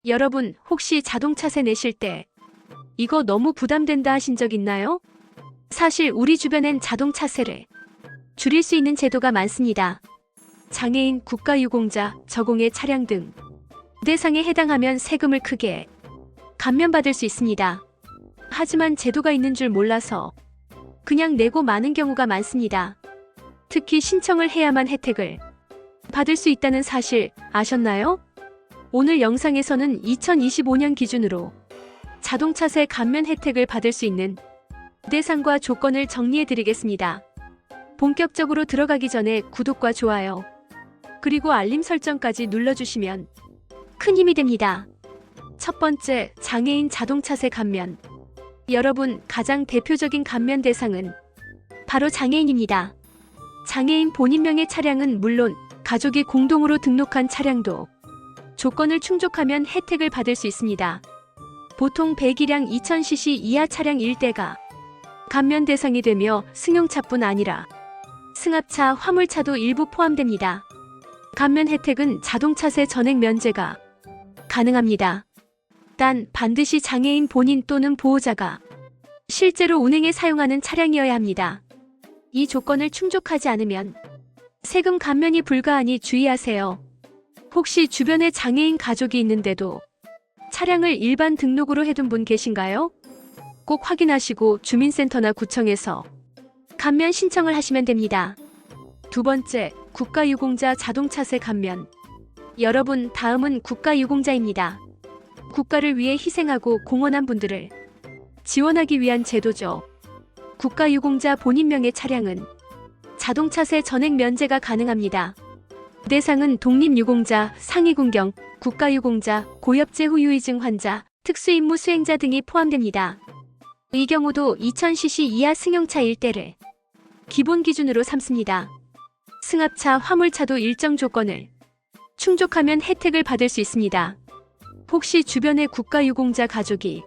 여러분, 혹시 자동차세 내실 때 이거 너무 부담된다 하신 적 있나요? 사실 우리 주변엔 자동차세를 줄일 수 있는 제도가 많습니다. 장애인, 국가유공자, 저공해 차량 등 대상에 해당하면 세금을 크게 감면받을 수 있습니다. 하지만 제도가 있는 줄 몰라서 그냥 내고 마는 경우가 많습니다. 특히 신청을 해야만 혜택을 받을 수 있다는 사실 아셨나요? 오늘 영상에서는 2025년 기준으로 자동차세 감면 혜택을 받을 수 있는 대상과 조건을 정리해 드리겠습니다. 본격적으로 들어가기 전에 구독과 좋아요, 그리고 알림 설정까지 눌러주시면 큰 힘이 됩니다. 첫 번째, 장애인 자동차세 감면. 여러분, 가장 대표적인 감면 대상은 바로 장애인입니다. 장애인 본인명의 차량은 물론 가족이 공동으로 등록한 차량도 조건을 충족하면 혜택을 받을 수 있습니다. 보통 배기량 2000cc 이하 차량 1대가 감면 대상이 되며 승용차뿐 아니라 승합차, 화물차도 일부 포함됩니다. 감면 혜택은 자동차세 전액 면제가 가능합니다. 단 반드시 장애인 본인 또는 보호자가 실제로 운행에 사용하는 차량이어야 합니다. 이 조건을 충족하지 않으면 세금 감면이 불가하니 주의하세요. 혹시 주변에 장애인 가족이 있는데도 차량을 일반 등록으로 해둔 분 계신가요? 꼭 확인하시고 주민센터나 구청에서 감면 신청을 하시면 됩니다. 두 번째, 국가유공자 자동차세 감면. 여러분, 다음은 국가유공자입니다. 국가를 위해 희생하고 공헌한 분들을 지원하기 위한 제도죠. 국가유공자 본인명의 차량은 자동차세 전액 면제가 가능합니다. 대상은 독립유공자, 상위군경, 국가유공자, 고엽제 후유이증 환자, 특수임무 수행자 등이 포함됩니다. 이 경우도 2000cc 이하 승용차 1대를 기본 기준으로 삼습니다. 승합차, 화물차도 일정 조건을 충족하면 혜택을 받을 수 있습니다. 혹시 주변에 국가유공자 가족이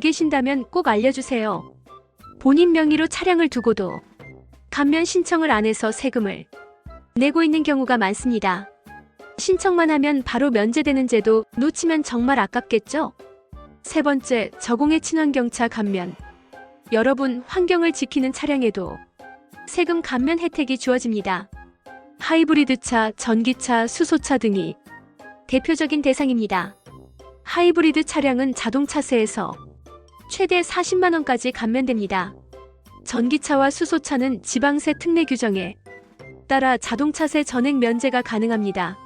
계신다면 꼭 알려주세요. 본인 명의로 차량을 두고도 감면 신청을 안 해서 세금을 내고 있는 경우가 많습니다. 신청만 하면 바로 면제되는 제도 놓치면 정말 아깝겠죠? 세 번째, 저공해 친환경차 감면. 여러분, 환경을 지키는 차량에도 세금 감면 혜택이 주어집니다. 하이브리드차, 전기차, 수소차 등이 대표적인 대상입니다. 하이브리드 차량은 자동차세에서 최대 40만원까지 감면됩니다. 전기차와 수소차는 지방세 특례 규정에 따라 자동차세 전액 면제가 가능합니다.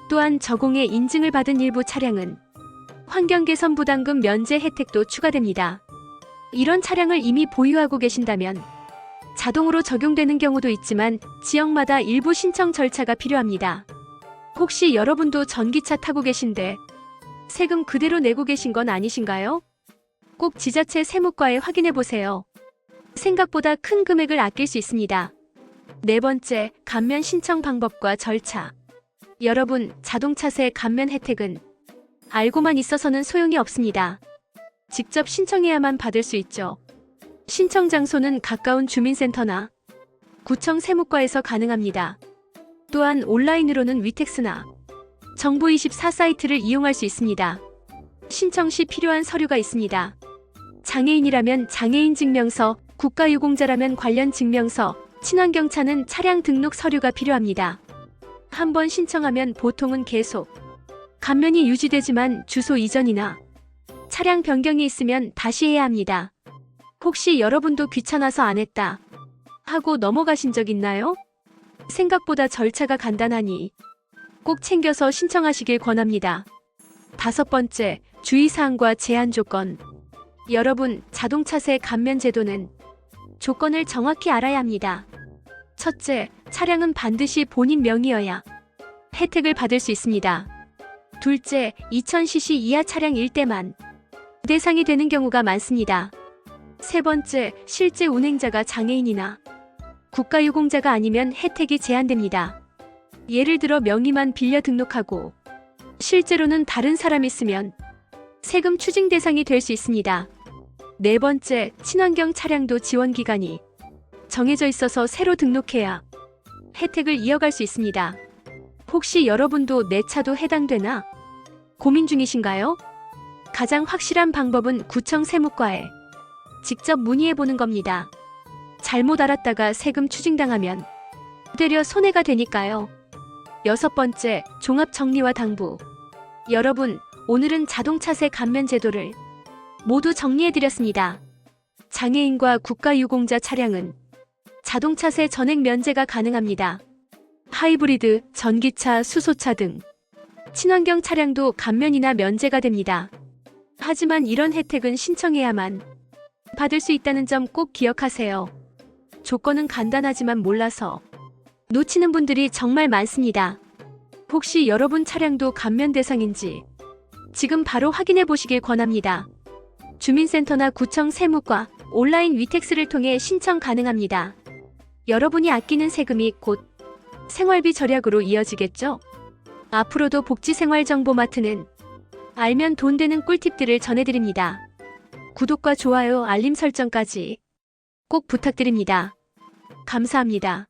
또한 저공해 인증을 받은 일부 차량은 환경개선 부담금 면제 혜택도 추가됩니다. 이런 차량을 이미 보유하고 계신다면 자동으로 적용되는 경우도 있지만 지역마다 일부 신청 절차가 필요합니다. 혹시 여러분도 전기차 타고 계신데 세금 그대로 내고 계신 건 아니신가요? 꼭 지자체 세무과에 확인해 보세요. 생각보다 큰 금액을 아낄 수 있습니다. 네 번째, 감면 신청 방법과 절차. 여러분, 자동차세 감면 혜택은 알고만 있어서는 소용이 없습니다. 직접 신청해야만 받을 수 있죠. 신청 장소는 가까운 주민센터나 구청 세무과에서 가능합니다. 또한 온라인으로는 위텍스나 정부24 사이트를 이용할 수 있습니다. 신청 시 필요한 서류가 있습니다. 장애인이라면 장애인 증명서, 국가유공자라면 관련 증명서, 친환경차는 차량 등록 서류가 필요합니다. 한번 신청하면 보통은 계속 감면이 유지되지만 주소 이전이나 차량 변경이 있으면 다시 해야 합니다. 혹시 여러분도 귀찮아서 안 했다 하고 넘어가신 적 있나요? 생각보다 절차가 간단하니 꼭 챙겨서 신청하시길 권합니다. 다섯 번째, 주의사항과 제한 조건. 여러분, 자동차세 감면 제도는 조건을 정확히 알아야 합니다. 첫째, 차량은 반드시 본인 명의여야 혜택을 받을 수 있습니다. 둘째, 2000cc 이하 차량 1대만 대상이 되는 경우가 많습니다. 세 번째, 실제 운행자가 장애인이나 국가유공자가 아니면 혜택이 제한됩니다. 예를 들어 명의만 빌려 등록하고 실제로는 다른 사람이 쓰면 세금 추징 대상이 될 수 있습니다. 네 번째, 친환경 차량도 지원 기간이 정해져 있어서 새로 등록해야 혜택을 이어갈 수 있습니다. 혹시 여러분도 내 차도 해당되나 고민 중이신가요? 가장 확실한 방법은 구청 세무과에 직접 문의해 보는 겁니다. 잘못 알았다가 세금 추징당하면 되려 손해가 되니까요. 6번째, 종합정리와 당부. 여러분, 오늘은 자동차세 감면 제도를 모두 정리해드렸습니다. 장애인과 국가유공자 차량은 자동차세 전액 면제가 가능합니다. 하이브리드, 전기차, 수소차 등 친환경 차량도 감면이나 면제가 됩니다. 하지만 이런 혜택은 신청해야만 받을 수 있다는 점 꼭 기억하세요. 조건은 간단하지만 몰라서 놓치는 분들이 정말 많습니다. 혹시 여러분 차량도 감면 대상인지 지금 바로 확인해 보시길 권합니다. 주민센터나 구청 세무과 온라인 위택스를 통해 신청 가능합니다. 여러분이 아끼는 세금이 곧 생활비 절약으로 이어지겠죠? 앞으로도 복지생활정보마트는 알면 돈 되는 꿀팁들을 전해드립니다. 구독과 좋아요, 알림 설정까지 꼭 부탁드립니다. 감사합니다.